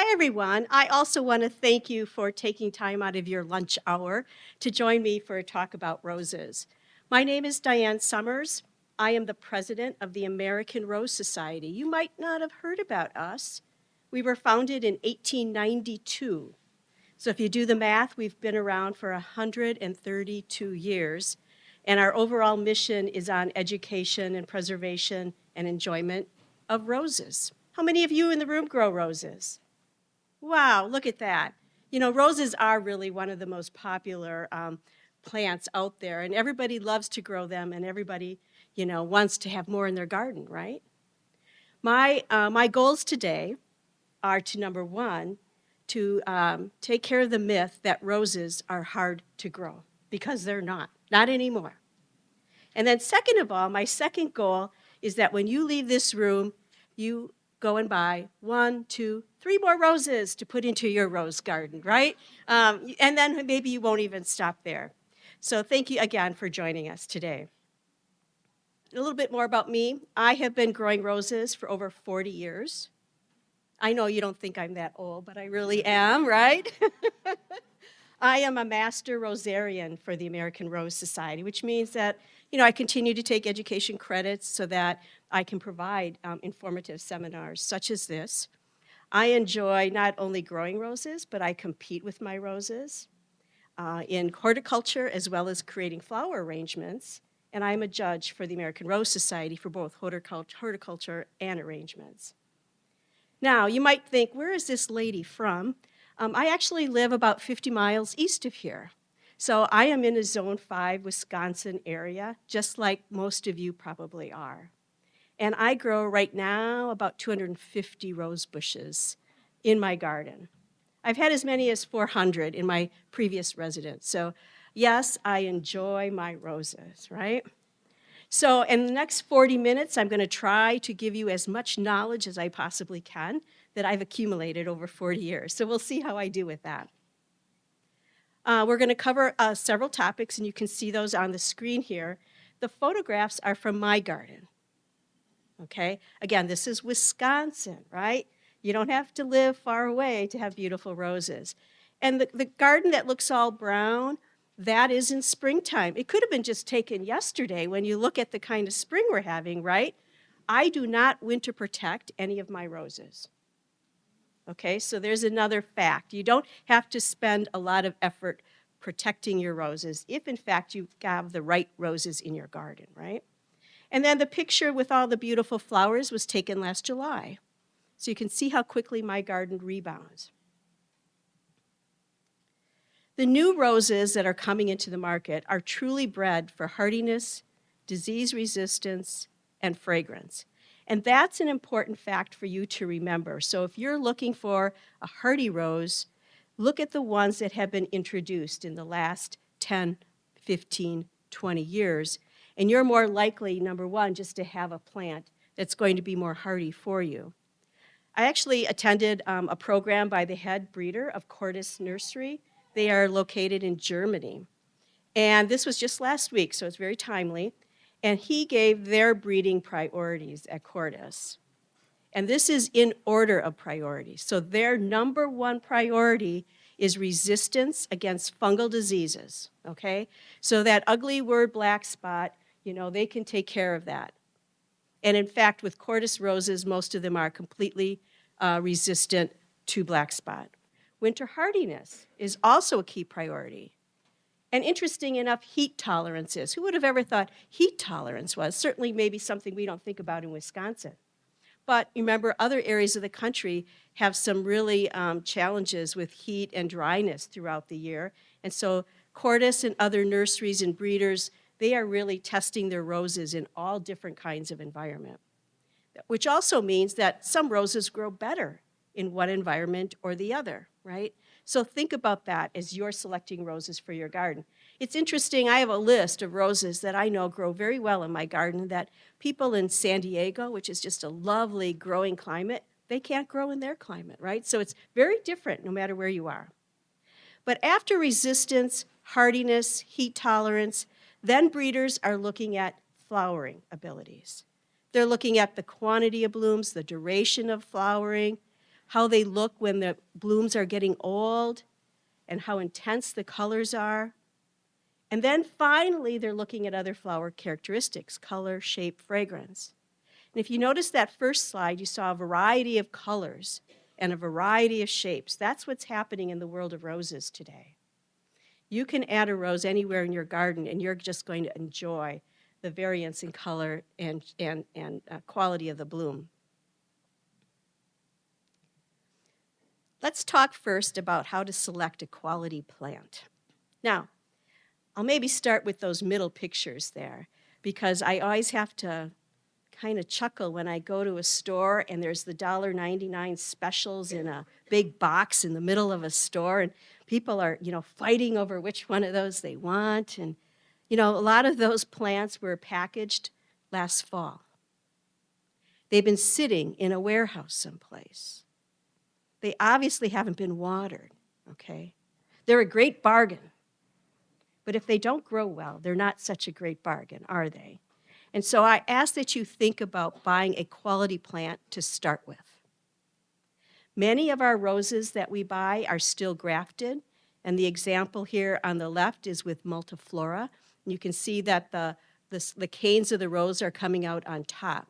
Hi, everyone. I also want to thank you for taking time out of your lunch hour to join me for a talk about roses. My name is Diane Summers. I am the president of the American Rose Society. You might not have heard about us. We were founded in 1892. So if you do the math, we've been around for 132 years. And our overall mission is on education and preservation and enjoyment of roses. How many of you in the room grow roses? Wow, look at that. You know, roses are really one of the most popular plants out there, and everybody loves to grow them, and everybody, wants to have more in their garden, right? My goals today are to, number one, to take care of the myth that roses are hard to grow, because they're not anymore. And then second of all, my second goal is that when you leave this room, you go and buy 1, 2, 3 more roses to put into your rose garden, right? And then maybe you won't even stop there. So thank you again for joining us today. A little bit more about me. I have been growing roses for over 40 years. I know you don't think I'm that old, but I really am, right? I am a master rosarian for the American Rose Society, which means that, I continue to take education credits so that I can provide informative seminars such as this. I enjoy not only growing roses, but I compete with my roses in horticulture as well as creating flower arrangements. And I'm a judge for the American Rose Society for both horticulture and arrangements. Now, you might think, where is this lady from? I actually live about 50 miles east of here. So I am in a Zone 5 Wisconsin area, just like most of you probably are. And I grow right now about 250 rose bushes in my garden. I've had as many as 400 in my previous residence. So yes, I enjoy my roses, right? So in the next 40 minutes, I'm going to try to give you as much knowledge as I possibly can that I've accumulated over 40 years. So we'll see how I do with that. We're going to cover several topics, and you can see those on the screen here. The photographs are from my garden. Okay? Again, this is Wisconsin, right? You don't have to live far away to have beautiful roses. And the garden that looks all brown, that is in springtime. It could have been just taken yesterday when you look at the kind of spring we're having, right? I do not winter protect any of my roses. Okay, so there's another fact. You don't have to spend a lot of effort protecting your roses if, in fact, you have the right roses in your garden, right? And then the picture with all the beautiful flowers was taken last July. So you can see how quickly my garden rebounds. The new roses that are coming into the market are truly bred for hardiness, disease resistance, and fragrance. And that's an important fact for you to remember. So if you're looking for a hardy rose, look at the ones that have been introduced in the last 10, 15, 20 years. And you're more likely, number one, just to have a plant that's going to be more hardy for you. I actually attended a program by the head breeder of Cortis Nursery. They are located in Germany. And this was just last week, so it's very timely. And he gave their breeding priorities at Cortis. And this is in order of priority. So their number one priority is resistance against fungal diseases, okay? So that ugly word black spot, they can take care of that. And in fact, with Cortis roses, most of them are completely resistant to black spot. Winter hardiness is also a key priority. And interesting enough, heat tolerances. Who would have ever thought heat tolerance was? Certainly maybe something we don't think about in Wisconsin. But remember, other areas of the country have some really challenges with heat and dryness throughout the year. And so Cortis and other nurseries and breeders, they are really testing their roses in all different kinds of environment, which also means that some roses grow better in one environment or the other, right? So think about that as you're selecting roses for your garden. It's interesting, I have a list of roses that I know grow very well in my garden that people in San Diego, which is just a lovely growing climate, they can't grow in their climate, right? So it's very different no matter where you are. But after resistance, hardiness, heat tolerance, then breeders are looking at flowering abilities. They're looking at the quantity of blooms, the duration of flowering, how they look when the blooms are getting old, and how intense the colors are. And then finally, they're looking at other flower characteristics, color, shape, fragrance. And if you notice that first slide, you saw a variety of colors and a variety of shapes. That's what's happening in the world of roses today. You can add a rose anywhere in your garden, and you're just going to enjoy the variance in color and quality of the bloom. Let's talk first about how to select a quality plant. Now, I'll maybe start with those middle pictures there, because I always have to kind of chuckle when I go to a store and there's the $1.99 specials in a big box in the middle of a store, and people are, fighting over which one of those they want. And, a lot of those plants were packaged last fall. They've been sitting in a warehouse someplace. They obviously haven't been watered, okay? They're a great bargain. But if they don't grow well, they're not such a great bargain, are they? And so I ask that you think about buying a quality plant to start with. Many of our roses that we buy are still grafted, and the example here on the left is with Multiflora. And you can see that the canes of the rose are coming out on top.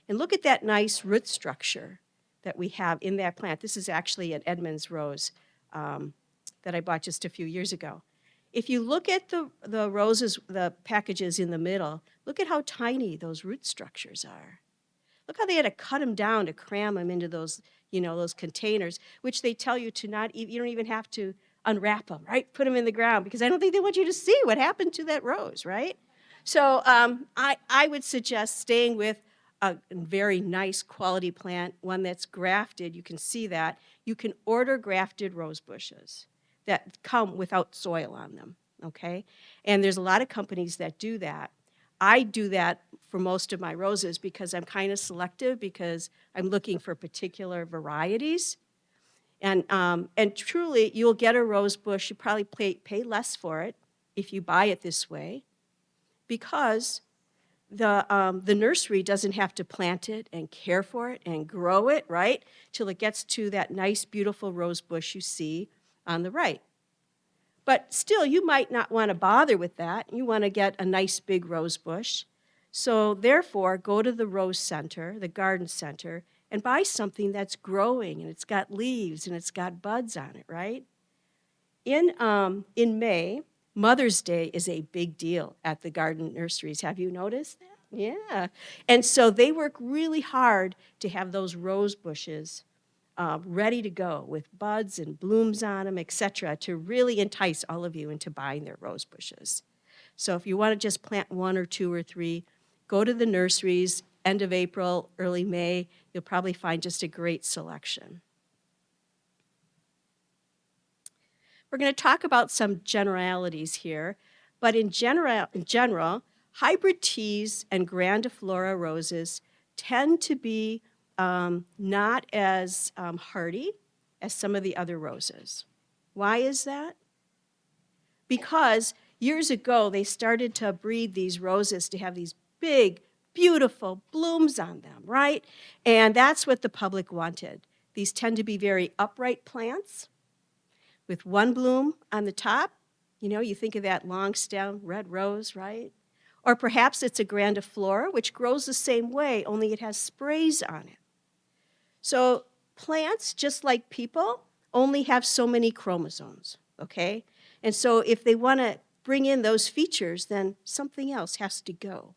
And look at that nice root structure that we have in that plant. This is actually an Edmonds rose that I bought just a few years ago. If you look at the roses, the packages in the middle, look at how tiny those root structures are. Look how they had to cut them down to cram them into those, those containers, which they tell you to not, you don't even have to unwrap them, right? Put them in the ground, because I don't think they want you to see what happened to that rose, right? So I would suggest staying with a very nice quality plant, one that's grafted. You can see that. You can order grafted rose bushes that come without soil on them, okay? And there's a lot of companies that do that. I do that for most of my roses because I'm kind of selective, because I'm looking for particular varieties. And truly, you'll get a rose bush. You probably pay less for it if you buy it this way, because the nursery doesn't have to plant it and care for it and grow it, right, till it gets to that nice, beautiful rose bush you see on the right. But still, you might not want to bother with that. You want to get a nice big rose bush. So therefore, go to the rose center, the garden center, and buy something that's growing, and it's got leaves, and it's got buds on it, right? In May, Mother's Day is a big deal at the garden nurseries. Have you noticed that? Yeah. And so they work really hard to have those rose bushes ready to go with buds and blooms on them, etc., to really entice all of you into buying their rose bushes. So if you want to just plant 1 or 2 or 3, go to the nurseries, end of April, early May. You'll probably find just a great selection. We're going to talk about some generalities here, but in general, hybrid teas and grandiflora roses tend to be not as hardy as some of the other roses. Why is that? Because years ago, they started to breed these roses to have these big, beautiful blooms on them, right? And that's what the public wanted. These tend to be very upright plants with one bloom on the top. You think of that long stem red rose, right? Or perhaps it's a grandiflora, which grows the same way, only it has sprays on it. So plants, just like people, only have so many chromosomes, okay? And so if they want to bring in those features, then something else has to go.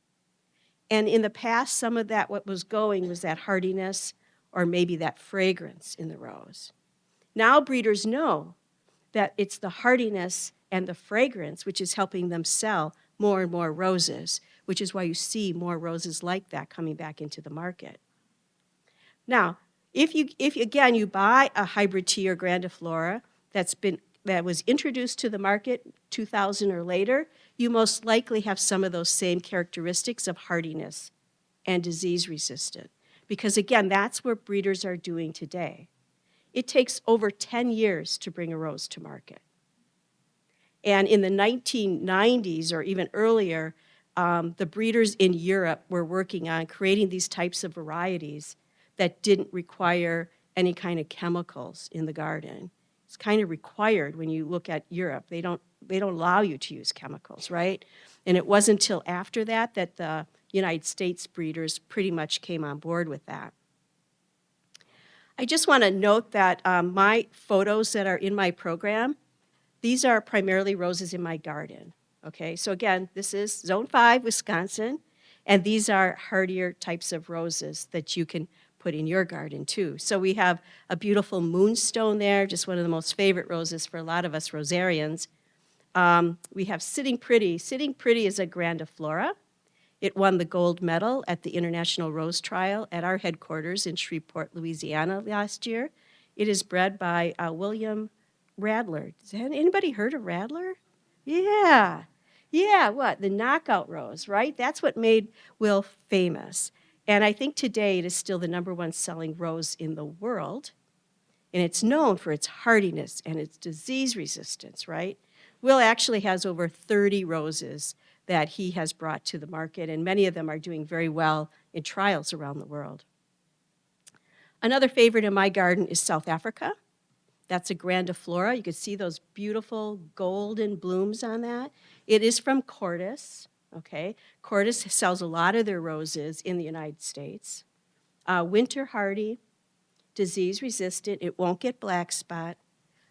And in the past, some of that, what was going was that hardiness or maybe that fragrance in the rose. Now breeders know that it's the hardiness and the fragrance which is helping them sell more and more roses, which is why you see more roses like that coming back into the market. Now, if again you buy a hybrid tea or grandiflora that was introduced to the market 2000 or later, you most likely have some of those same characteristics of hardiness and disease resistant. Because again, that's what breeders are doing today. It takes over 10 years to bring a rose to market. And in the 1990s or even earlier, the breeders in Europe were working on creating these types of varieties that didn't require any kind of chemicals in the garden. It's kind of required when you look at Europe. They don't allow you to use chemicals, right? And it wasn't until after that that the United States breeders pretty much came on board with that. I just want to note that my photos that are in my program, these are primarily roses in my garden. Okay, so again, this is Zone 5, Wisconsin, and these are hardier types of roses that you can put in your garden too. So we have a beautiful moonstone there, just one of the most favorite roses for a lot of us rosarians. We have Sitting Pretty. Sitting Pretty is a grandiflora. It won the gold medal at the International Rose Trial at our headquarters in Shreveport, Louisiana last year. It is bred by William Radler. Has anybody heard of Radler? Yeah. Yeah, what? The knockout rose, right? That's what made Will famous. And I think today it is still the #1 selling rose in the world. And it's known for its hardiness and its disease resistance, right? Will actually has over 30 roses that he has brought to the market, and many of them are doing very well in trials around the world. Another favorite in my garden is South Africa. That's a grandiflora. You can see those beautiful golden blooms on that. It is from Cortis, okay? Cortis sells a lot of their roses in the United States. Winter hardy, disease resistant. It won't get black spot.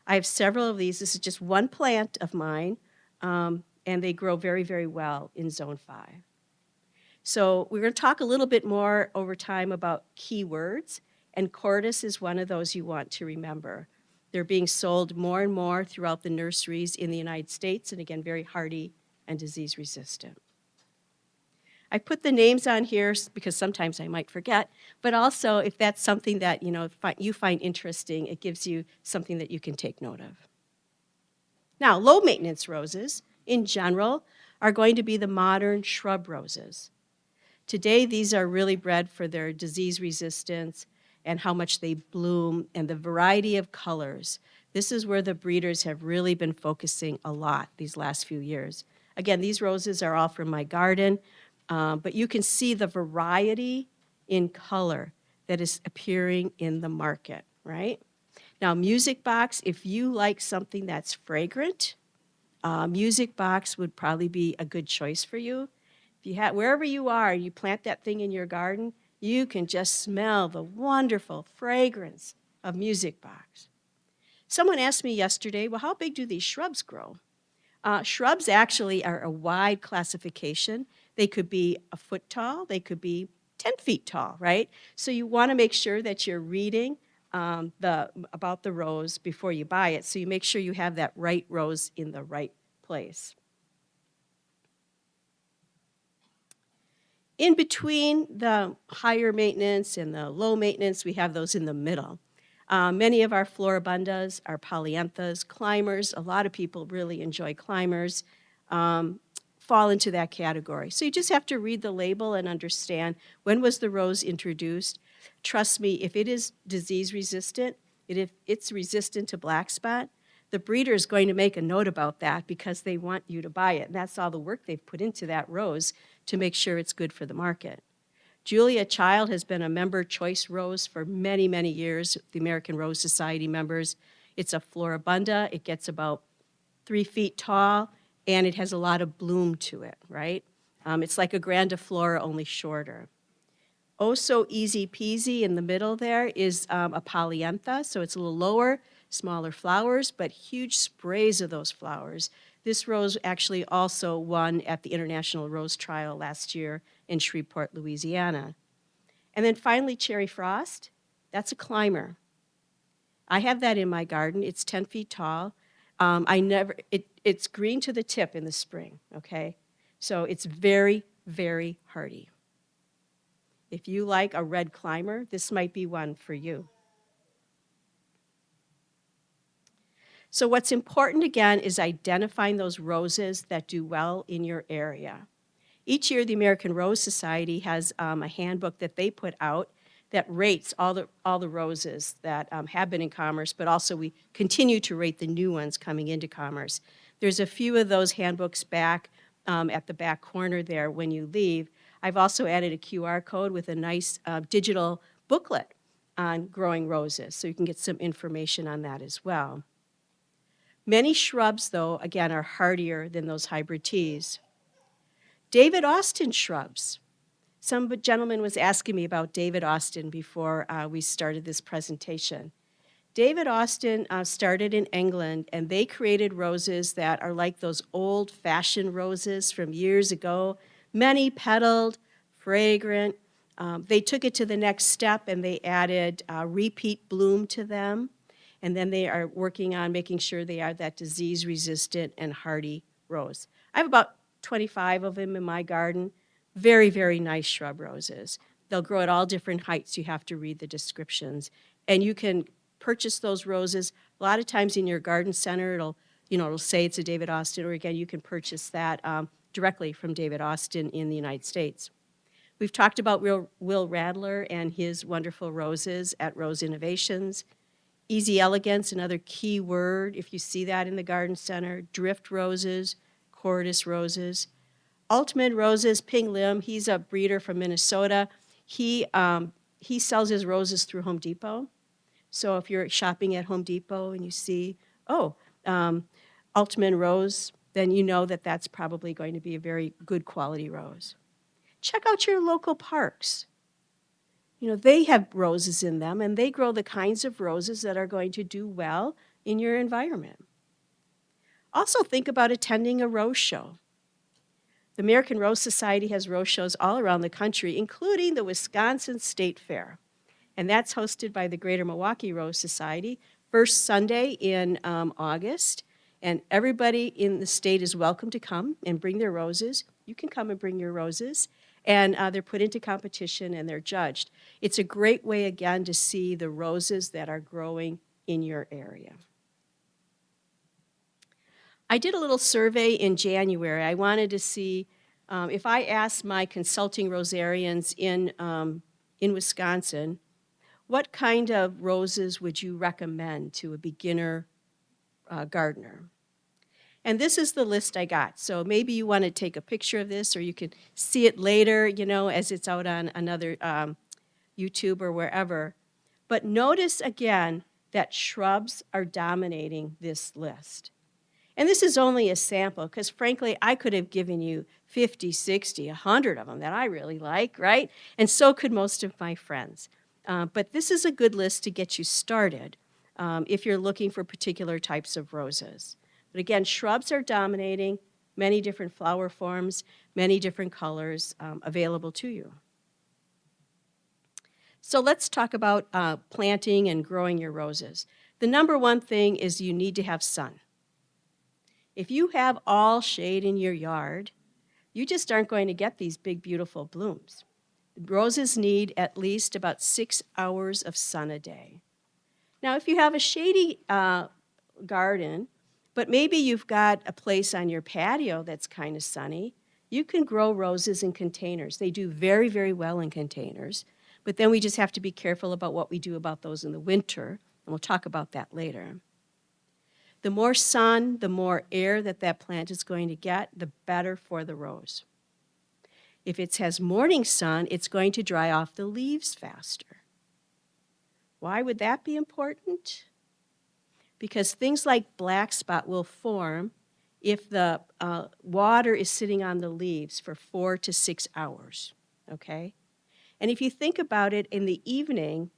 I have several of these. This is just one plant of mine, and they grow very, very well in Zone 5. So we're going to talk a little bit more over time about keywords, and Cortis is one of those you want to remember. They're being sold more and more throughout the nurseries in the United States, and again, very hardy and disease resistant. I put the names on here because sometimes I might forget, but also if that's something that you find interesting, it gives you something that you can take note of. Now, low maintenance roses in general are going to be the modern shrub roses. Today, these are really bred for their disease resistance and how much they bloom and the variety of colors. This is where the breeders have really been focusing a lot these last few years. Again, these roses are all from my garden, but you can see the variety in color that is appearing in the market, right? Now, Music Box, if you like something that's fragrant, Music Box would probably be a good choice for you. If you have, wherever you are, you plant that thing in your garden, you can just smell the wonderful fragrance of Music Box. Someone asked me yesterday, well, how big do these shrubs grow? Shrubs actually are a wide classification. They could be a foot tall, they could be 10 feet tall, right? So you want to make sure that you're reading about the rose before you buy it, so you make sure you have that right rose in the right place. In between the higher maintenance and the low maintenance, we have those in the middle. Many of our floribundas are polyanthas, climbers. A lot of people really enjoy climbers, fall into that category. So you just have to read the label and understand when was the rose introduced. Trust me, if it is disease resistant, if it's resistant to black spot, the breeder is going to make a note about that because they want you to buy it. And that's all the work they've put into that rose to make sure it's good for the market. Julia Child has been a member choice rose for many, many years, the American Rose Society members. It's a floribunda. It gets about 3 feet tall, and it has a lot of bloom to it, right? It's like a grandiflora, only shorter. Oh, so easy peasy in the middle there is a polyantha, so it's a little lower, smaller flowers, but huge sprays of those flowers. This rose actually also won at the International Rose Trial last year in Shreveport, Louisiana. And then finally, Cherry Frost. That's a climber. I have that in my garden. It's 10 feet tall. It's green to the tip in the spring, okay? So it's very, very hardy. If you like a red climber, this might be one for you. So what's important, again, is identifying those roses that do well in your area. Each year, the American Rose Society has a handbook that they put out that rates all the roses that have been in commerce, but also we continue to rate the new ones coming into commerce. There's a few of those handbooks back at the back corner there when you leave. I've also added a QR code with a nice digital booklet on growing roses, so you can get some information on that as well. Many shrubs, though, again, are hardier than those hybrid teas. David Austin shrubs. Some gentleman was asking me about David Austin before we started this presentation. David Austin started in England, and they created roses that are like those old-fashioned roses from years ago, many-petaled, fragrant. They took it to the next step, and they added repeat bloom to them, and then they are working on making sure they are that disease-resistant and hardy rose. I have about 25 of them in my garden. Very, very nice shrub roses. They'll grow at all different heights. You have to read the descriptions. And you can purchase those roses. A lot of times in your garden center, it'll say it's a David Austin, or again, you can purchase that directly from David Austin in the United States. We've talked about Will Radler and his wonderful roses at Rose Innovations. Easy elegance, another key word, if you see that in the garden center. Drift roses, Cordis roses. Altman Roses, Ping Lim, he's a breeder from Minnesota. He sells his roses through Home Depot. So if you're shopping at Home Depot and you see, Altman Rose, then you know that that's probably going to be a very good quality rose. Check out your local parks. They have roses in them, and they grow the kinds of roses that are going to do well in your environment. Also think about attending a rose show. The American Rose Society has rose shows all around the country, including the Wisconsin State Fair. And that's hosted by the Greater Milwaukee Rose Society, first Sunday in August. And everybody in the state is welcome to come and bring their roses. You can come and bring your roses. And they're put into competition and they're judged. It's a great way, again, to see the roses that are growing in your area. I did a little survey in January. I wanted to see if I asked my consulting rosarians in Wisconsin, what kind of roses would you recommend to a beginner gardener? And this is the list I got. So maybe you want to take a picture of this, or you can see it later, as it's out on another YouTube or wherever. But notice again that shrubs are dominating this list. And this is only a sample, because frankly, I could have given you 50, 60, 100 of them that I really like, right? And so could most of my friends. But this is a good list to get you started if you're looking for particular types of roses. But again, shrubs are dominating, many different flower forms, many different colors available to you. So let's talk about planting and growing your roses. The number one thing is you need to have sun. If you have all shade in your yard, you just aren't going to get these big, beautiful blooms. Roses need at least about 6 hours of sun a day. Now, if you have a shady garden, but maybe you've got a place on your patio that's kind of sunny, you can grow roses in containers. They do very, very well in containers, but then we just have to be careful about what we do about those in the winter, and we'll talk about that later. The more sun, the more air that plant is going to get, the better for the rose. If it has morning sun, it's going to dry off the leaves faster. Why would that be important? Because things like black spot will form if the water is sitting on the leaves for 4 to 6 hours, okay? And if you think about it, in the evening,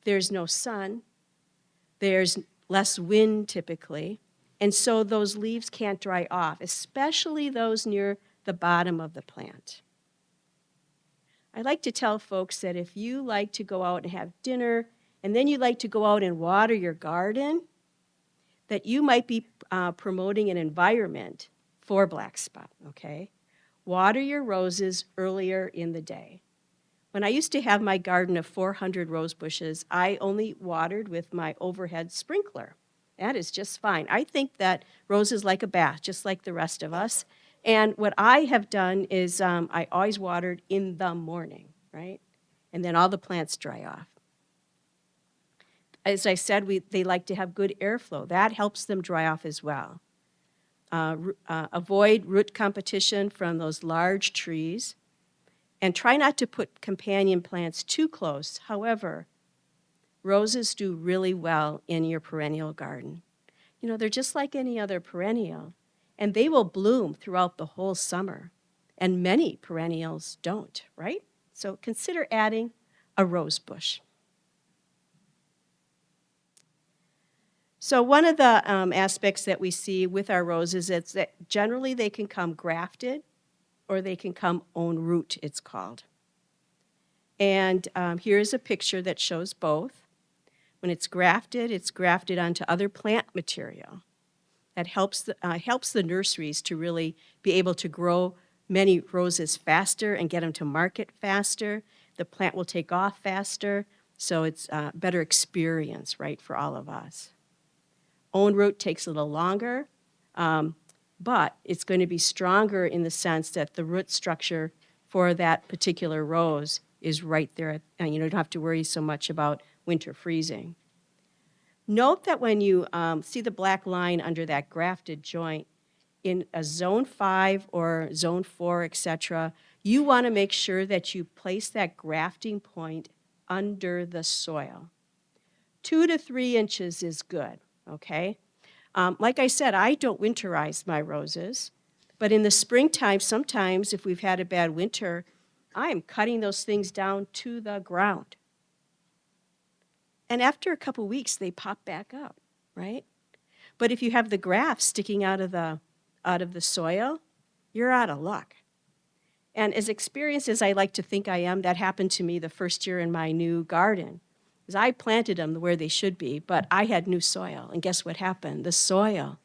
there's no sun, there's less wind typically, and so those leaves can't dry off, especially those near the bottom of the plant. I like to tell folks that if you like to go out and have dinner, and then you like to go out and water your garden, that you might be promoting an environment for black spot, okay? Water your roses earlier in the day. When I used to have my garden of 400 rose bushes, I only watered with my overhead sprinkler. That is just fine. I think that roses like a bath, just like the rest of us. And what I have done is I always watered in the morning, right? And then all the plants dry off. As I said, they like to have good airflow. That helps them dry off as well. Avoid root competition from those large trees. And try not to put companion plants too close. However, roses do really well in your perennial garden. You know, they're just like any other perennial, and they will bloom throughout the whole summer. And many perennials don't, right? So consider adding a rose bush. So one of the aspects that we see with our roses is that generally they can come grafted or they can come own root, it's called. And here's a picture that shows both. When it's grafted onto other plant material. That helps the nurseries to really be able to grow many roses faster and get them to market faster. The plant will take off faster, so it's a better experience, right, for all of us. Own root takes a little longer, but it's going to be stronger in the sense that the root structure for that particular rose is right there, and you don't have to worry so much about winter freezing. Note that when you see the black line under that grafted joint, in a zone 5 or zone 4, etc., you want to make sure that you place that grafting point under the soil. 2 to 3 inches is good, okay? Like I said, I don't winterize my roses, but in the springtime, sometimes if we've had a bad winter, I am cutting those things down to the ground. And after a couple weeks, they pop back up, right? But if you have the graft sticking out of the soil, you're out of luck. And as experienced as I like to think I am, that happened to me the first year in my new garden. Because I planted them where they should be, but I had new soil. And guess what happened? The soil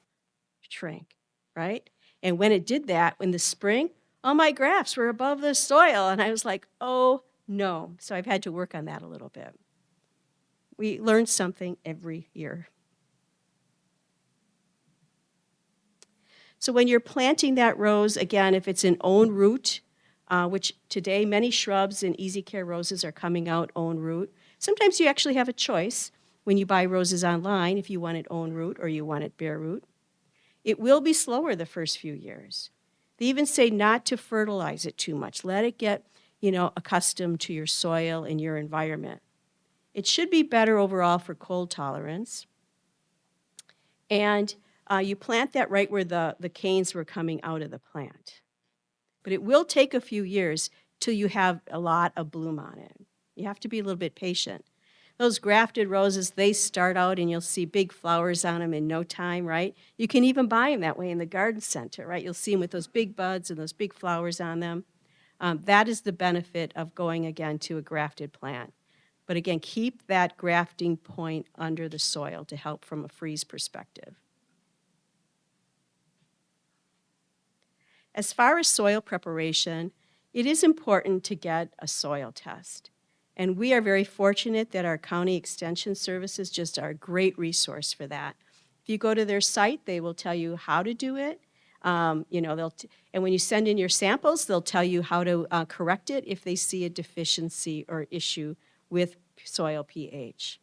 shrank, right? And when it did that in the spring, all my grafts were above the soil. And I was like, oh, no. So I've had to work on that a little bit. We learn something every year. So when you're planting that rose, again, if it's an own root, which today many shrubs and easy care roses are coming out own root. Sometimes you actually have a choice when you buy roses online if you want it own root or you want it bare root. It will be slower the first few years. They even say not to fertilize it too much. Let it get, accustomed to your soil and your environment. It should be better overall for cold tolerance. And you plant that right where the canes were coming out of the plant. But it will take a few years till you have a lot of bloom on it. You have to be a little bit patient. Those grafted roses, they start out and you'll see big flowers on them in no time, right? You can even buy them that way in the garden center, right? You'll see them with those big buds and those big flowers on them. That is the benefit of going again to a grafted plant. But again, keep that grafting point under the soil to help from a freeze perspective. As far as soil preparation, it is important to get a soil test. And we are very fortunate that our county extension services just are a great resource for that. If you go to their site, they will tell you how to do it. And when you send in your samples, they'll tell you how to correct it if they see a deficiency or issue with soil pH.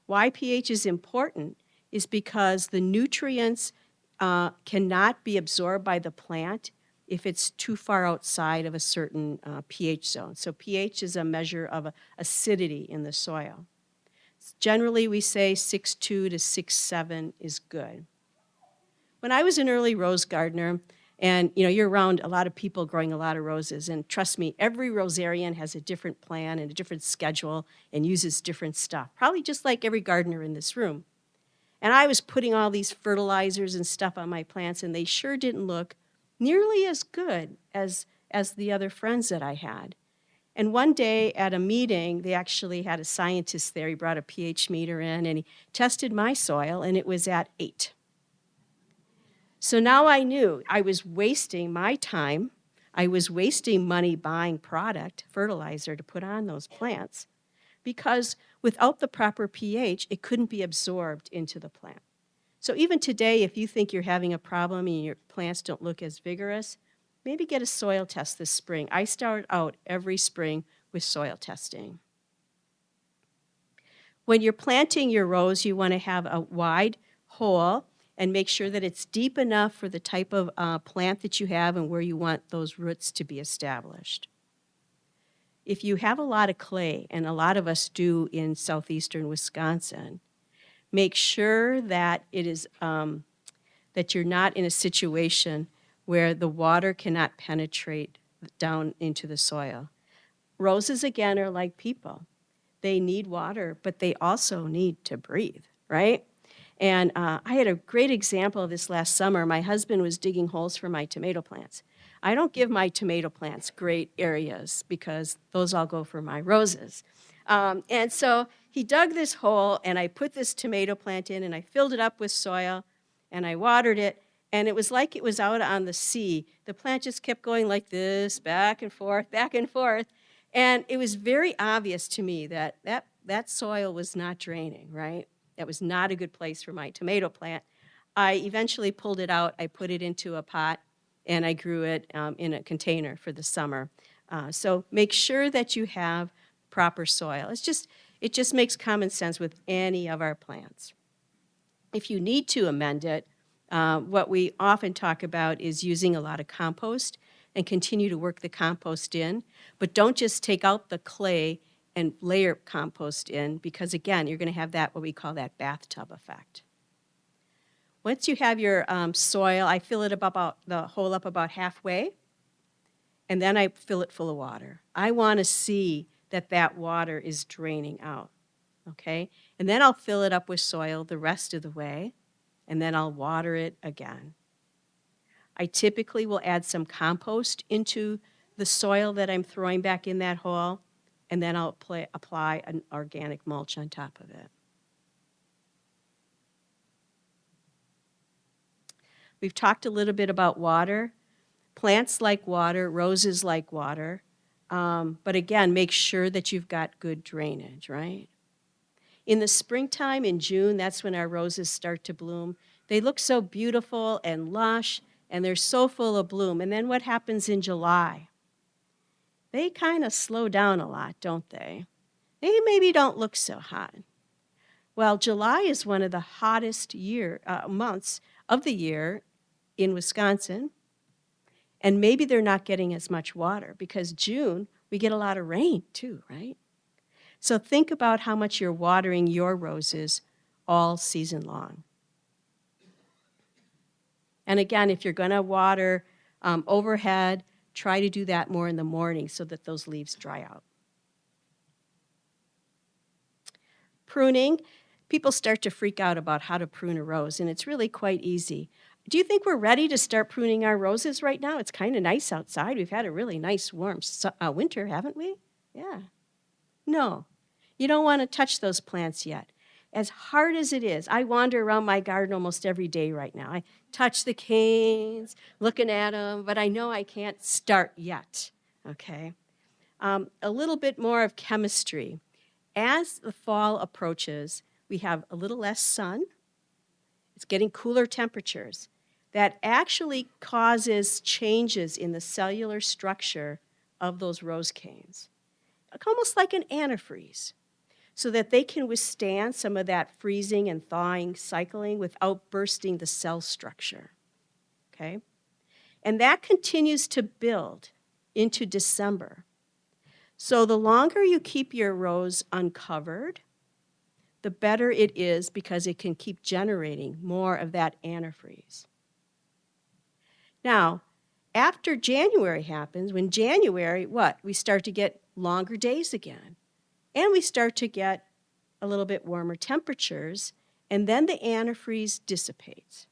Why pH is important is because the nutrients cannot be absorbed by the plant if it's too far outside of a certain pH zone. So pH is a measure of acidity in the soil. Generally, we say 6.2 to 6.7 is good. When I was an early rose gardener, and you're around a lot of people growing a lot of roses, and trust me, every rosarian has a different plan and a different schedule and uses different stuff, probably just like every gardener in this room. And I was putting all these fertilizers and stuff on my plants, and they sure didn't look nearly as good as the other friends that I had. And one day at a meeting, they actually had a scientist there. He brought a pH meter in, and he tested my soil, and it was at 8. So now I knew I was wasting my time. I was wasting money buying product, fertilizer, to put on those plants, because without the proper pH, it couldn't be absorbed into the plant. So even today, if you think you're having a problem and your plants don't look as vigorous, maybe get a soil test this spring. I start out every spring with soil testing. When you're planting your rose, you want to have a wide hole and make sure that it's deep enough for the type of plant that you have and where you want those roots to be established. if you have a lot of clay, and a lot of us do in southeastern Wisconsin, make sure that it is that you're not in a situation where the water cannot penetrate down into the soil. Roses, again, are like people. They need water, but they also need to breathe, right? And I had a great example of this last summer. My husband was digging holes for my tomato plants. I don't give my tomato plants great areas because those all go for my roses. And so he dug this hole, and I put this tomato plant in, and I filled it up with soil, and I watered it, and it was like it was out on the sea. The plant just kept going like this, back and forth, back and forth. And it was very obvious to me that that soil was not draining, right? That was not a good place for my tomato plant. I eventually pulled it out. I put it into a pot, and I grew it in a container for the summer. So make sure that you have proper soil. It just makes common sense with any of our plants. If you need to amend it, what we often talk about is using a lot of compost and continue to work the compost in, but don't just take out the clay and layer compost in, because again, you're going to have that, what we call that bathtub effect. Once you have your soil, I fill it about the hole up about halfway, and then I fill it full of water. I want to see that that water is draining out, okay? And then I'll fill it up with soil the rest of the way, and then I'll water it again. I typically will add some compost into the soil that I'm throwing back in that hole, and then I'll apply an organic mulch on top of it. We've talked a little bit about water. Plants like water, roses like water, but again, make sure that you've got good drainage, right? In the springtime, in June, that's when our roses start to bloom. They look so beautiful and lush, and they're so full of bloom. And then what happens in July? They kind of slow down a lot, don't they? They maybe don't look so hot. Well, July is one of the hottest months of the year in Wisconsin, and maybe they're not getting as much water because June, we get a lot of rain too, right? So think about how much you're watering your roses all season long. And again, if you're going to water overhead, try to do that more in the morning so that those leaves dry out. Pruning, people start to freak out about how to prune a rose, and it's really quite easy. Do you think we're ready to start pruning our roses right now? It's kind of nice outside. We've had a really nice warm winter, haven't we? Yeah. No, you don't want to touch those plants yet. As hard as it is, I wander around my garden almost every day right now. I touch the canes, looking at them, but I know I can't start yet, okay? A little bit more of chemistry. As the fall approaches, we have a little less sun. It's getting cooler temperatures. That actually causes changes in the cellular structure of those rose canes, almost like an antifreeze, so that they can withstand some of that freezing and thawing cycling without bursting the cell structure, okay? And that continues to build into December. So the longer you keep your rose uncovered, the better it is because it can keep generating more of that antifreeze. Now, after January happens, when January, what? We start to get longer days again. And we start to get a little bit warmer temperatures, and then the antifreeze dissipates.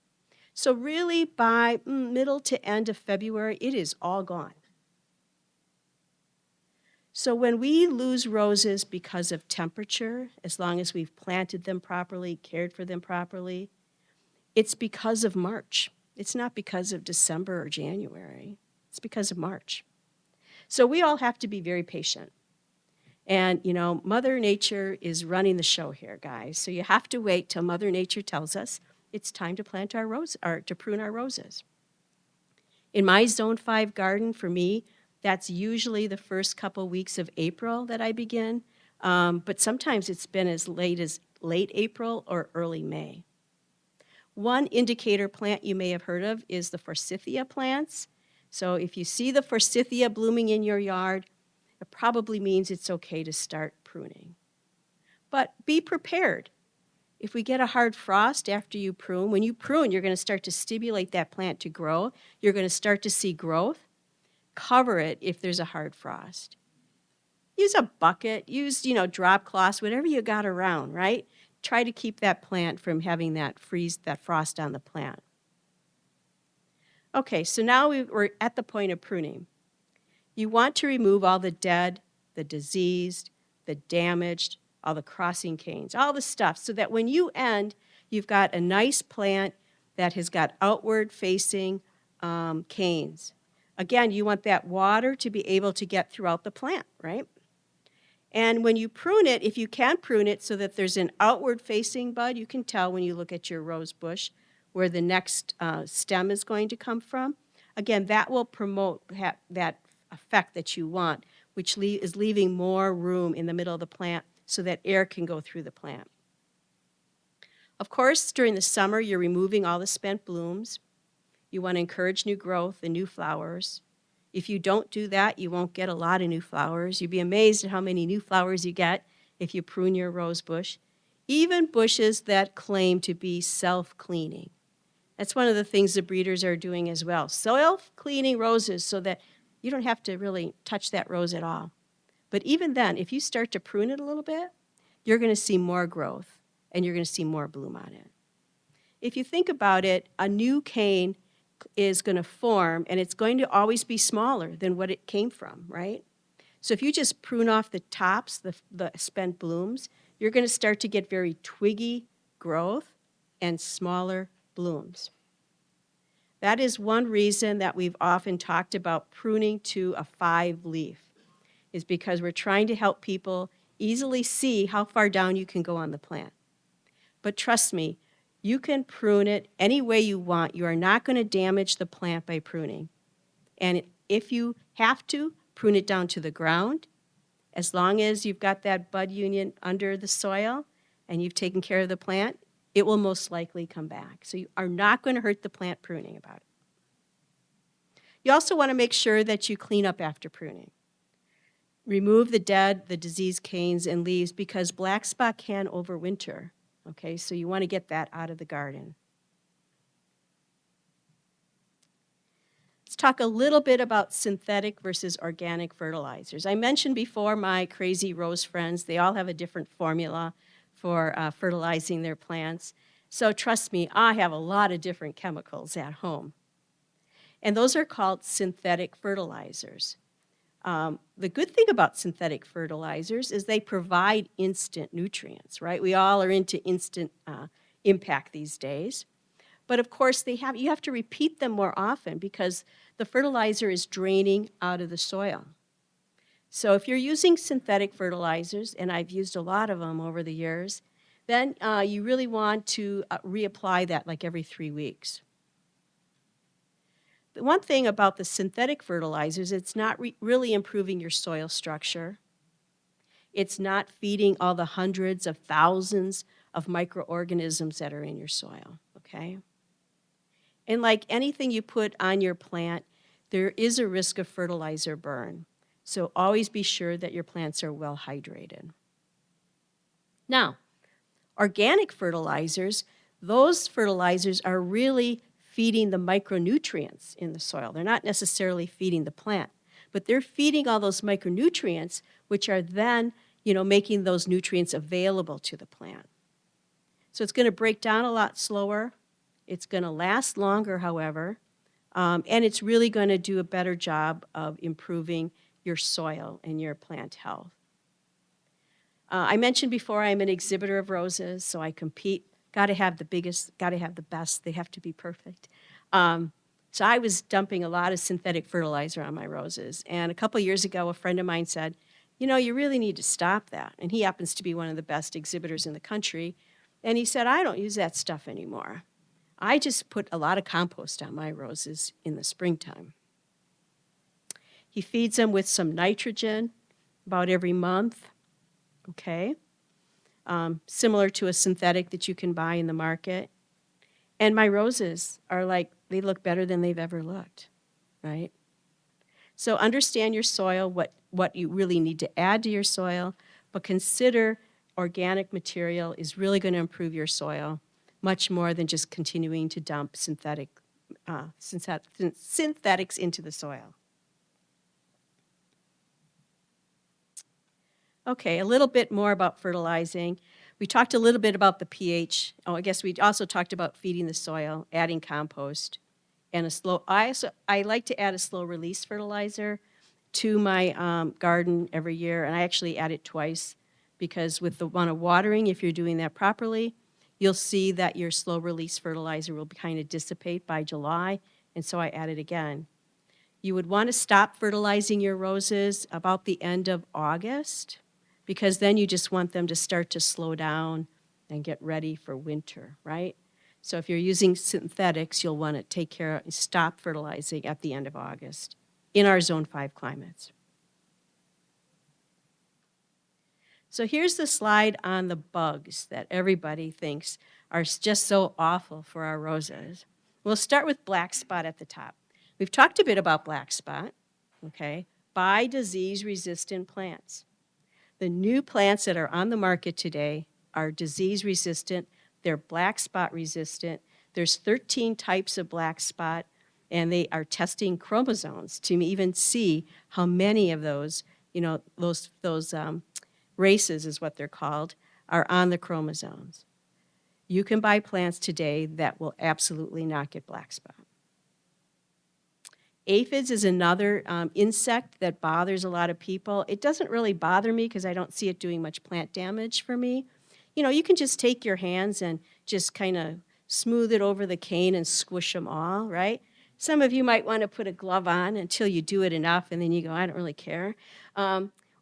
So really by middle to end of February, it is all gone. So when we lose roses because of temperature, as long as we've planted them properly, cared for them properly, it's because of March. It's not because of December or January. It's because of March. So we all have to be very patient. And, you know, Mother Nature is running the show here, guys. So you have to wait till Mother Nature tells us it's time to plant our rose, or to prune our roses. In my Zone 5 garden, for me, that's usually the first couple weeks of April that I begin. But sometimes it's been as late April or early May. One indicator plant you may have heard of is the forsythia plants. So if you see the forsythia blooming in your yard, it probably means it's okay to start pruning. But be prepared. If we get a hard frost after you prune, when you prune, you're going to start to stimulate that plant to grow. You're going to start to see growth. Cover it if there's a hard frost. Use a bucket, use, drop cloths, whatever you got around, right? Try to keep that plant from having that frost on the plant. Okay, so now we're at the point of pruning. You want to remove all the dead, the diseased, the damaged, all the crossing canes, all the stuff, so that when you end, you've got a nice plant that has got outward facing canes. Again, you want that water to be able to get throughout the plant, right? And when you prune it, if you can prune it so that there's an outward facing bud, you can tell when you look at your rose bush where the next stem is going to come from. Again, that will promote that effect that you want, which is leaving more room in the middle of the plant so that air can go through the plant. Of course, during the summer, you're removing all the spent blooms. You want to encourage new growth and new flowers. If you don't do that, you won't get a lot of new flowers. You'd be amazed at how many new flowers you get if you prune your rose bush. Even bushes that claim to be self-cleaning. That's one of the things the breeders are doing as well. Self-cleaning roses so that you don't have to really touch that rose at all. But even then, if you start to prune it a little bit, you're going to see more growth and you're going to see more bloom on it. If you think about it, a new cane is going to form and it's going to always be smaller than what it came from, right? So if you just prune off the tops, the spent blooms, you're going to start to get very twiggy growth and smaller blooms. That is one reason that we've often talked about pruning to a 5-leaf, is because we're trying to help people easily see how far down you can go on the plant. But trust me, you can prune it any way you want. You are not going to damage the plant by pruning. And if you have to, prune it down to the ground. As long as you've got that bud union under the soil and you've taken care of the plant, it will most likely come back. So you are not going to hurt the plant pruning about it. You also want to make sure that you clean up after pruning. Remove the dead, the diseased canes and leaves because black spot can overwinter. Okay, so you want to get that out of the garden. Let's talk a little bit about synthetic versus organic fertilizers. I mentioned before my crazy rose friends, they all have a different formula for fertilizing their plants. So trust me, I have a lot of different chemicals at home. And those are called synthetic fertilizers. The good thing about synthetic fertilizers is they provide instant nutrients, right? We all are into instant impact these days. But of course, you have to repeat them more often because the fertilizer is draining out of the soil. So if you're using synthetic fertilizers, and I've used a lot of them over the years, then you really want to reapply that like every 3 weeks. The one thing about the synthetic fertilizers, it's not really improving your soil structure. It's not feeding all the hundreds of thousands of microorganisms that are in your soil, okay? And like anything you put on your plant, there is a risk of fertilizer burn. So always be sure that your plants are well hydrated. Now, organic fertilizers, those fertilizers are really feeding the micronutrients in the soil. They're not necessarily feeding the plant, but they're feeding all those micronutrients, which are then, making those nutrients available to the plant. So it's going to break down a lot slower. It's going to last longer, however, and it's really going to do a better job of improving your soil and your plant health. I mentioned before I'm an exhibitor of roses, so I compete. Got to have the biggest, got to have the best. They have to be perfect. So I was dumping a lot of synthetic fertilizer on my roses. And a couple years ago, a friend of mine said, you really need to stop that. And he happens to be one of the best exhibitors in the country. And he said, I don't use that stuff anymore. I just put a lot of compost on my roses in the springtime. He feeds them with some nitrogen about every month, okay? Similar to a synthetic that you can buy in the market. And my roses are they look better than they've ever looked, right? So understand your soil, what what you really need to add to your soil, but consider organic material is really going to improve your soil much more than just continuing to dump synthetics into the soil. Okay, a little bit more about fertilizing. We talked a little bit about the pH. Oh, I guess we also talked about feeding the soil, adding compost, and I like to add a slow release fertilizer to my garden every year, and I actually add it twice because with the amount of watering, if you're doing that properly, you'll see that your slow release fertilizer will kind of dissipate by July, and so I add it again. You would want to stop fertilizing your roses about the end of August because then you just want them to start to slow down and get ready for winter, right? So if you're using synthetics, you'll want to stop fertilizing at the end of August in our Zone 5 climates. So here's the slide on the bugs that everybody thinks are just so awful for our roses. We'll start with black spot at the top. We've talked a bit about black spot, okay, by disease-resistant plants. The new plants that are on the market today are disease-resistant, they're black spot resistant. There's 13 types of black spot, and they are testing chromosomes to even see how many of those, those races is what they're called, are on the chromosomes. You can buy plants today that will absolutely not get black spot. Aphids is another insect that bothers a lot of people. It doesn't really bother me because I don't see it doing much plant damage for me. You can just take your hands and just kind of smooth it over the cane and squish them all, right? Some of you might want to put a glove on until you do it enough, and then you go, I don't really care.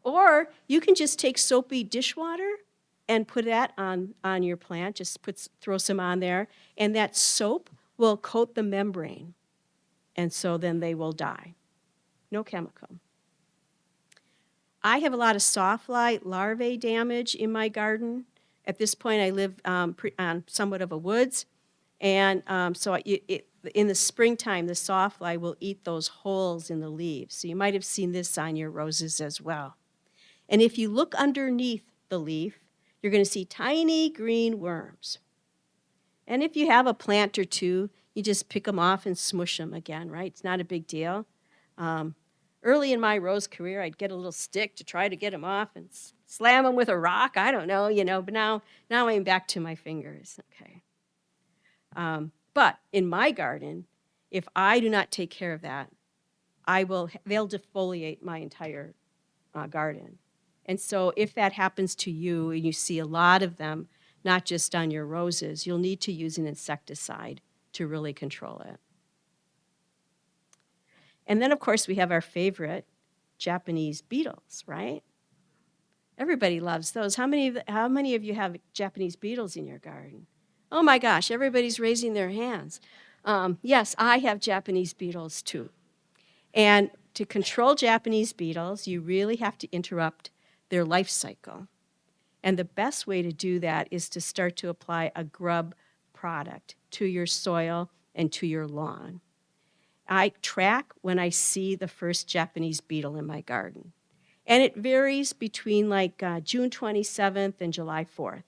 Or you can just take soapy dishwater and put that on your plant, throw some on there, and that soap will coat the membrane. And so then they will die. No chemical. I have a lot of sawfly larvae damage in my garden. At this point, I live on somewhat of a woods. And so in the springtime, the sawfly will eat those holes in the leaves. So you might have seen this on your roses as well. And if you look underneath the leaf, you're going to see tiny green worms. And if you have a plant or two, you just pick them off and smush them again, right? It's not a big deal. Early in my rose career, I'd get a little stick to try to get them off and slam them with a rock. I don't know, but now I'm back to my fingers, okay? But in my garden, if I do not take care of that, they'll defoliate my entire garden. And so if that happens to you and you see a lot of them, not just on your roses, you'll need to use an insecticide to really control it. And then, of course, we have our favorite Japanese beetles, right? Everybody loves those. How many of you have Japanese beetles in your garden? Oh my gosh, everybody's raising their hands. Yes, I have Japanese beetles too. And to control Japanese beetles, you really have to interrupt their life cycle. And the best way to do that is to start to apply a grub product to your soil and to your lawn. I track when I see the first Japanese beetle in my garden. And it varies between June 27th and July 4th.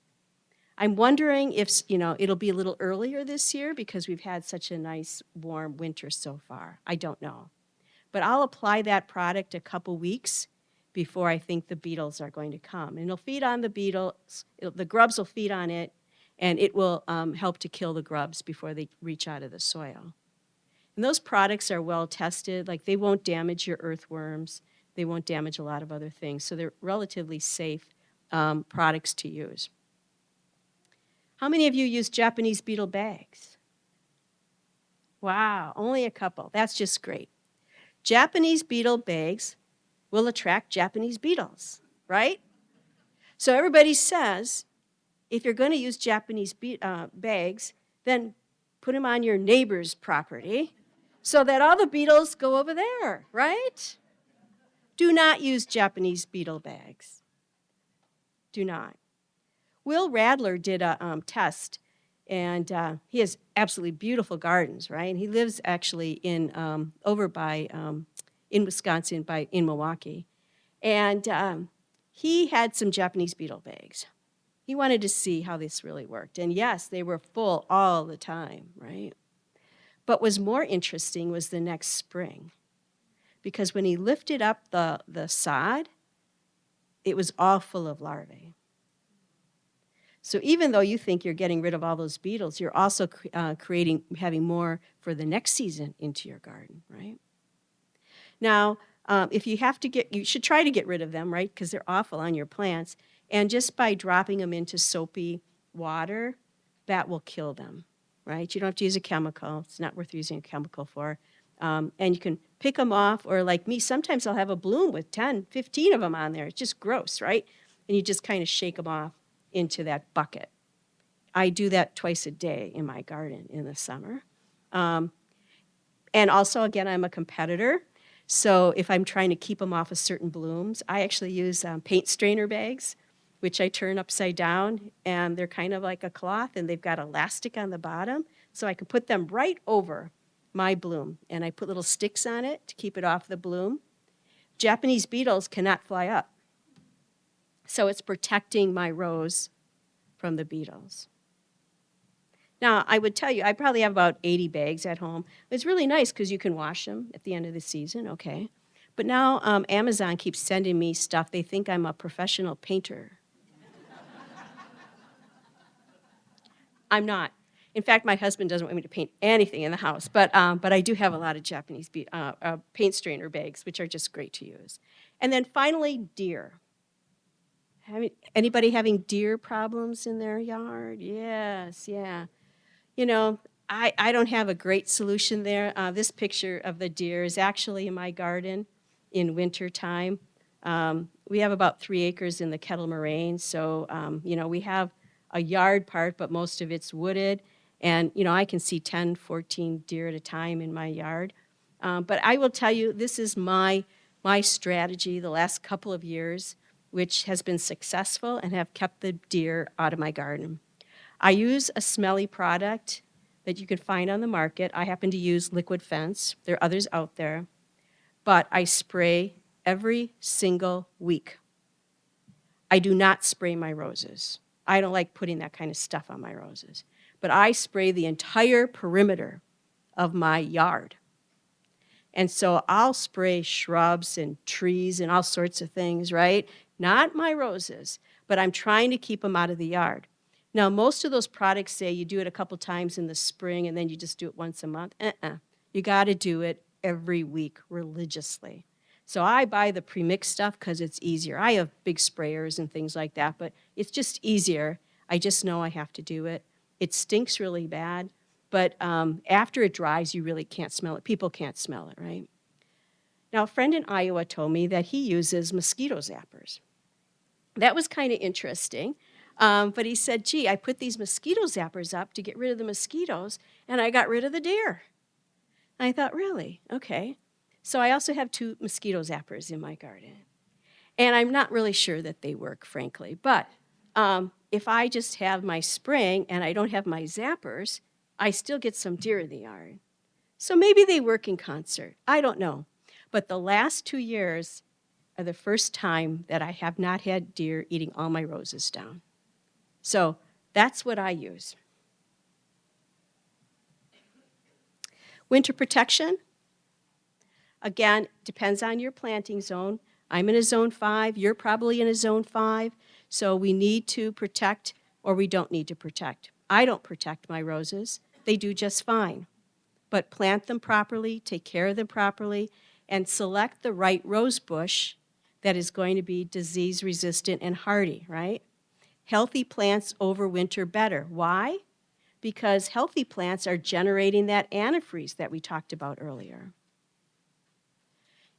I'm wondering if, it'll be a little earlier this year because we've had such a nice warm winter so far. I don't know. But I'll apply that product a couple weeks before I think the beetles are going to come. And it'll feed on the beetles, the grubs will feed on it, and it will help to kill the grubs before they reach out of the soil. And those products are well tested, they won't damage your earthworms, they won't damage a lot of other things, so they're relatively safe products to use. How many of you use Japanese beetle bags? Wow, only a couple. That's just great. Japanese beetle bags will attract Japanese beetles, right? So everybody says, if you're going to use Japanese bags, then put them on your neighbor's property so that all the beetles go over there, right? Do not use Japanese beetle bags. Do not. Will Radler did a test, and he has absolutely beautiful gardens, right? And he lives actually in over by in Wisconsin, in Milwaukee. And he had some Japanese beetle bags. He wanted to see how this really worked. And yes, they were full all the time, right? But what was more interesting was the next spring. Because when he lifted up the sod, it was all full of larvae. So even though you think you're getting rid of all those beetles, you're also having more for the next season into your garden, right? Now, if you have to you should try to get rid of them, right? Because they're awful on your plants. And just by dropping them into soapy water, that will kill them, right? You don't have to use a chemical. It's not worth using a chemical for. And you can pick them off, or like me, sometimes I'll have a bloom with 10, 15 of them on there. It's just gross, right? And you just kind of shake them off into that bucket. I do that twice a day in my garden in the summer. And also, again, I'm a competitor. So if I'm trying to keep them off of certain blooms, I actually use paint strainer bags, which I turn upside down, and they're kind of like a cloth, and they've got elastic on the bottom, so I can put them right over my bloom, and I put little sticks on it to keep it off the bloom. Japanese beetles cannot fly up, so it's protecting my rose from the beetles. Now, I would tell you, I probably have about 80 bags at home. It's really nice because you can wash them at the end of the season, okay? But now Amazon keeps sending me stuff. They think I'm a professional painter. I'm not. In fact, my husband doesn't want me to paint anything in the house, but I do have a lot of Japanese paint strainer bags, which are just great to use. And then finally, deer. Anybody having deer problems in their yard? Yes, yeah. You know, I don't have a great solution there. This picture of the deer is actually in my garden in winter time. We have about 3 acres in the Kettle Moraine, so, we have a yard part, but most of it's wooded. And, I can see 10, 14 deer at a time in my yard. But I will tell you, this is my strategy the last couple of years, which has been successful and have kept the deer out of my garden. I use a smelly product that you can find on the market. I happen to use Liquid Fence. There are others out there. But I spray every single week. I do not spray my roses. I don't like putting that kind of stuff on my roses. But I spray the entire perimeter of my yard. And so I'll spray shrubs and trees and all sorts of things, right? Not my roses, but I'm trying to keep them out of the yard. Now, most of those products say you do it a couple times in the spring and then you just do it once a month. You got to do it every week religiously. So I buy the pre-mixed stuff because it's easier. I have big sprayers and things like that, but it's just easier. I just know I have to do it. It stinks really bad, but after it dries, you really can't smell it. People can't smell it, right? Now, a friend in Iowa told me that he uses mosquito zappers. That was kind of interesting. But he said, gee, I put these mosquito zappers up to get rid of the mosquitoes, and I got rid of the deer. And I thought, really? Okay. So I also have 2 mosquito zappers in my garden. And I'm not really sure that they work, frankly. But if I just have my spraying and I don't have my zappers, I still get some deer in the yard. So maybe they work in concert. I don't know. But the last 2 years are the first time that I have not had deer eating all my roses down. So that's what I use. Winter protection, again, depends on your planting zone. I'm in a zone 5, you're probably in a zone 5, so we need to protect or we don't need to protect. I don't protect my roses. They do just fine. But plant them properly, take care of them properly, and select the right rose bush that is going to be disease resistant and hardy, right? Healthy plants overwinter better. Why? Because healthy plants are generating that antifreeze that we talked about earlier.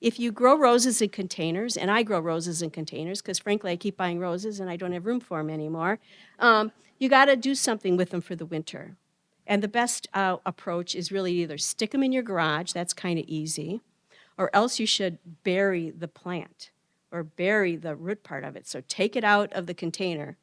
If you grow roses in containers, and I grow roses in containers because frankly I keep buying roses and I don't have room for them anymore, you got to do something with them for the winter. And the best approach is really either stick them in your garage, that's kind of easy, or else you should bury the plant or bury the root part of it. So take it out of the container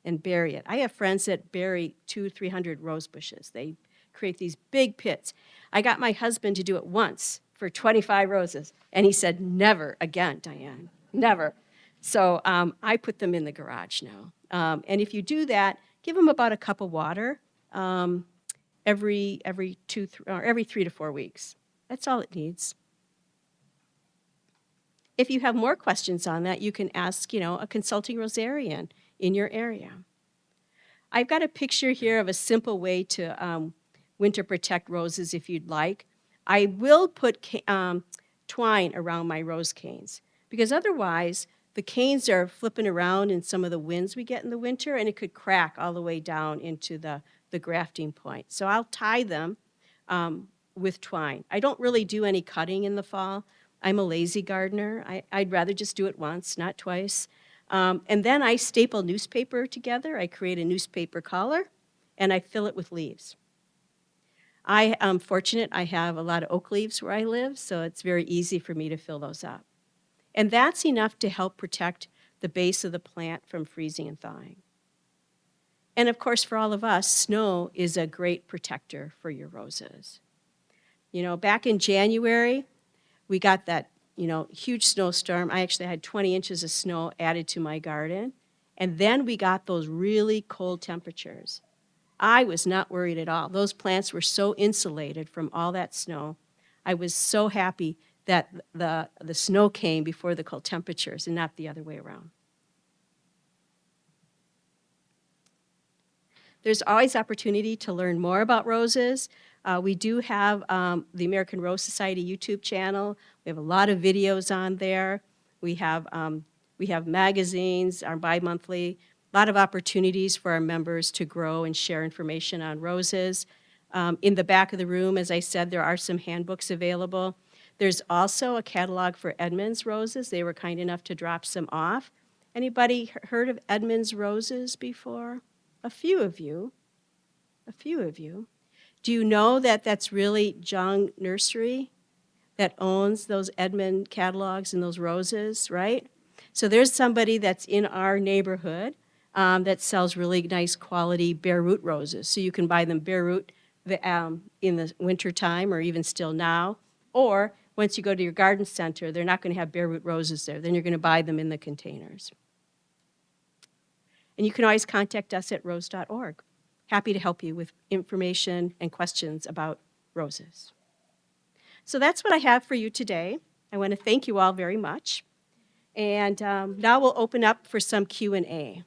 and bury it. I have friends that bury 200-300 rose bushes. They create these big pits. I got my husband to do it once for 25 roses, and he said, never again, Diane. Never. So I put them in the garage now. And if you do that, give them about a cup of water every 3 to 4 weeks. That's all it needs. If you have more questions on that, you can ask, a consulting rosarian in your area. I've got a picture here of a simple way to winter protect roses if you'd like. I will put twine around my rose canes because otherwise the canes are flipping around in some of the winds we get in the winter and it could crack all the way down into the grafting point. So I'll tie them with twine. I don't really do any cutting in the fall. I'm a lazy gardener. I'd rather just do it once, not twice. And then I staple newspaper together. I create a newspaper collar, and I fill it with leaves. I am fortunate I have a lot of oak leaves where I live, so it's very easy for me to fill those up. And that's enough to help protect the base of the plant from freezing and thawing. And of course, for all of us, snow is a great protector for your roses. Back in January, we got that huge snowstorm. I actually had 20 inches of snow added to my garden. And then we got those really cold temperatures. I was not worried at all. Those plants were so insulated from all that snow. I was so happy that the snow came before the cold temperatures and not the other way around. There's always opportunity to learn more about roses. We do have the American Rose Society YouTube channel. We have a lot of videos on there. We have magazines, our bi-monthly, a lot of opportunities for our members to grow and share information on roses. In the back of the room, as I said, there are some handbooks available. There's also a catalog for Edmonds roses. They were kind enough to drop some off. Anybody heard of Edmonds roses before? A few of you. Do you know that that's really Jung Nursery that owns those Edmond catalogs and those roses, right? So there's somebody that's in our neighborhood that sells really nice quality bare root roses. So you can buy them bare root in the wintertime or even still now. Or once you go to your garden center, they're not going to have bare root roses there. Then you're going to buy them in the containers. And you can always contact us at rose.org. Happy to help you with information and questions about roses. So that's what I have for you today. I want to thank you all very much. And now we'll open up for some Q&A.